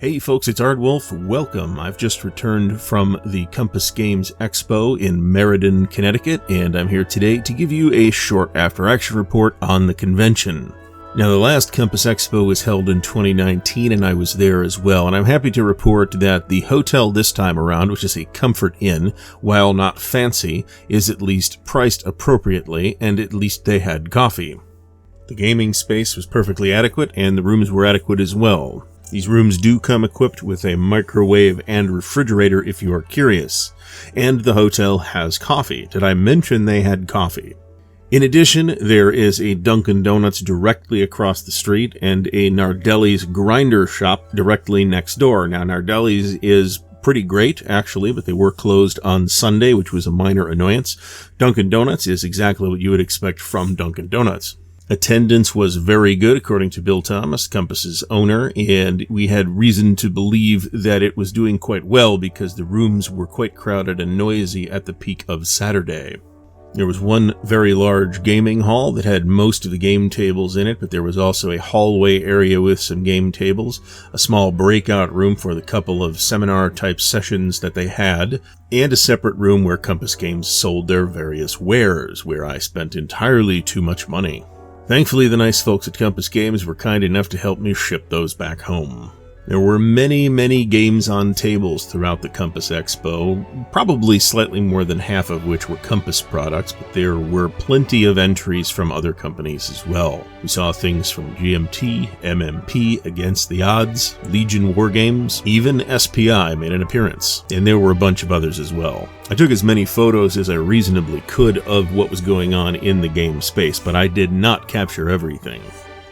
Hey folks, it's Ardwulf. Welcome. I've just returned from the Compass Games Expo in Meriden, Connecticut, and I'm here today to give you a short after-action report on the convention. Now, the last Compass Expo was held in 2019, and I was there as well, and I'm happy to report that the hotel this time around, which is a Comfort Inn, while not fancy, is at least priced appropriately, and at least they had coffee. The gaming space was perfectly adequate, and the rooms were adequate as well. These rooms do come equipped with a microwave and refrigerator if you are curious. And the hotel has coffee. Did I mention they had coffee? In addition, there is a Dunkin' Donuts directly across the street and a Nardelli's grinder shop directly next door. Now, Nardelli's is pretty great, actually, but they were closed on Sunday, which was a minor annoyance. Dunkin' Donuts is exactly what you would expect from Dunkin' Donuts. Attendance was very good, according to Bill Thomas, Compass's owner, and we had reason to believe that it was doing quite well because the rooms were quite crowded and noisy at the peak of Saturday. There was one very large gaming hall that had most of the game tables in it, but there was also a hallway area with some game tables, a small breakout room for the couple of seminar-type sessions that they had, and a separate room where Compass Games sold their various wares, where I spent entirely too much money. Thankfully, the nice folks at Compass Games were kind enough to help me ship those back home. There were many games on tables throughout the Compass Expo, probably slightly more than half of which were Compass products, but there were plenty of entries from other companies as well. We saw things from GMT, MMP, Against the Odds, Legion Wargames, even SPI made an appearance, and there were a bunch of others as well. I took as many photos as I reasonably could of what was going on in the game space, but I did not capture everything.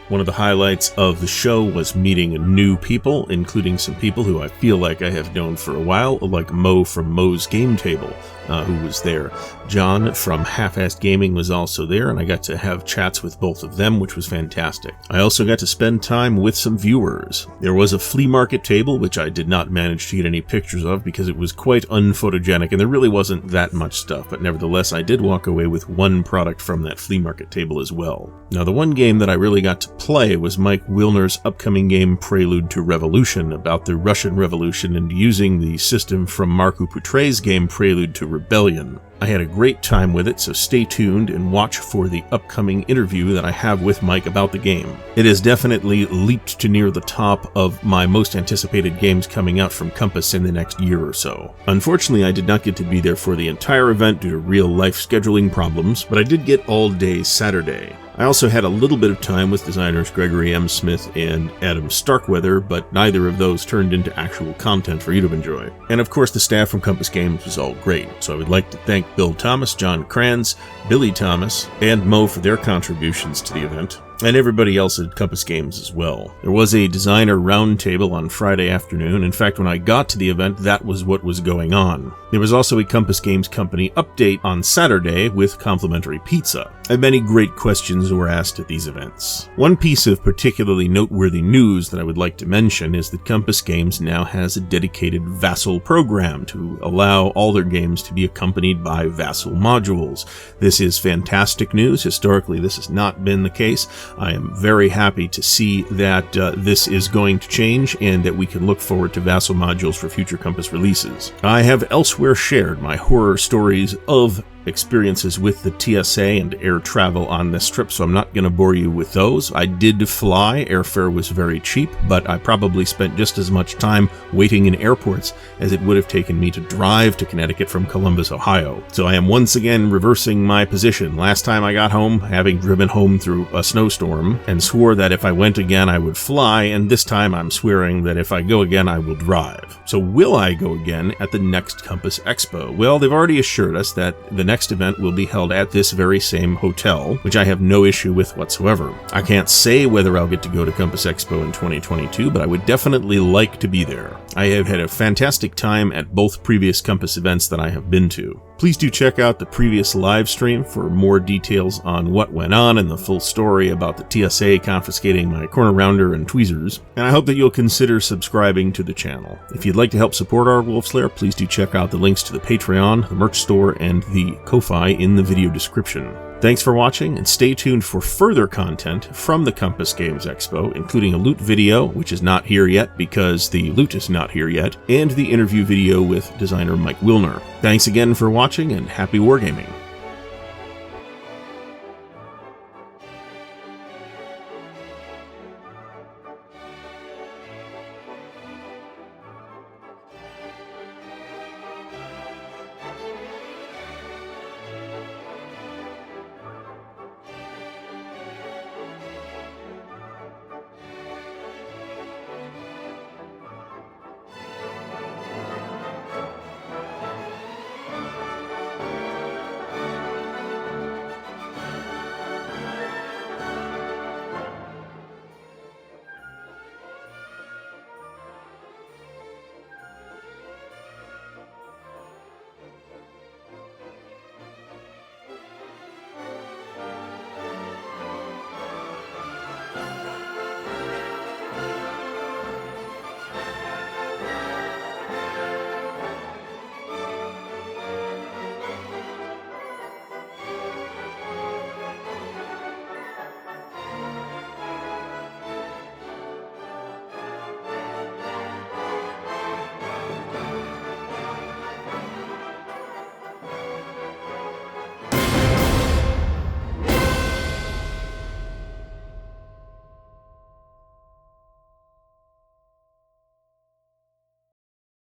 One of the highlights of the show was meeting new people, including some people who I feel like I have known for a while, like Mo from Mo's Game Table, who was there. John from Half-Assed Gaming was also there, and I got to have chats with both of them, which was fantastic. I also got to spend time with some viewers. There was a Flea Market table, which I did not manage to get any pictures of because it was quite unphotogenic, and there really wasn't that much stuff, but nevertheless, I did walk away with one product from that Flea Market table as well. Now, the one game that I really got to play was Mike Wilner's upcoming game Prelude to Revolution, about the Russian Revolution and using the system from Mark Poutrey's game Prelude to Rebellion. I had a great time with it, so stay tuned and watch for the upcoming interview that I have with Mike about the game. It has definitely leaped to near the top of my most anticipated games coming out from Compass in the next year or so. Unfortunately, I did not get to be there for the entire event due to real-life scheduling problems, but I did get all day Saturday. I also had a little bit of time with designers Gregory M. Smith and Adam Starkweather, but neither of those turned into actual content for you to enjoy. And of course, the staff from Compass Games was all great, so I would like to thank Bill Thomas, John Kranz, Billy Thomas, and Mo for their contributions to the event, and everybody else at Compass Games as well. There was a designer roundtable on Friday afternoon. In fact, when I got to the event, that was what was going on. There was also a Compass Games company update on Saturday with complimentary pizza, and many great questions were asked at these events. One piece of particularly noteworthy news that I would like to mention is that Compass Games now has a dedicated Vassal program to allow all their games to be accompanied by Vassal modules. This is fantastic news. Historically, this has not been the case. I am very happy to see that this is going to change and that we can look forward to Vassal modules for future Compass releases. I have elsewhere shared my horror stories of experiences with the TSA and air travel on this trip, so I'm not going to bore you with those. I did fly. Airfare was very cheap, but I probably spent just as much time waiting in airports as it would have taken me to drive to Connecticut from Columbus, Ohio. So I am once again reversing my position. Last time I got home, having driven home through a snowstorm, and swore that if I went again I would fly, and this time I'm swearing that if I go again I will drive. So will I go again at the next Compass Expo? Well, they've already assured us that the next event will be held at this very same hotel, which I have no issue with whatsoever. I can't say whether I'll get to go to Compass Expo in 2022, but I would definitely like to be there. I have had a fantastic time at both previous Compass events that I have been to. Please do check out the previous live stream for more details on what went on and the full story about the TSA confiscating my corner rounder and tweezers, and I hope that you'll consider subscribing to the channel. If you'd like to help support Ardwulf's Lair, please do check out the links to the Patreon, the merch store, and the Ko-Fi in the video description. Thanks for watching, and stay tuned for further content from the Compass Games Expo, including a loot video, which is not here yet because the loot is not here yet, and the interview video with designer Mike Wilner. Thanks again for watching, and happy wargaming!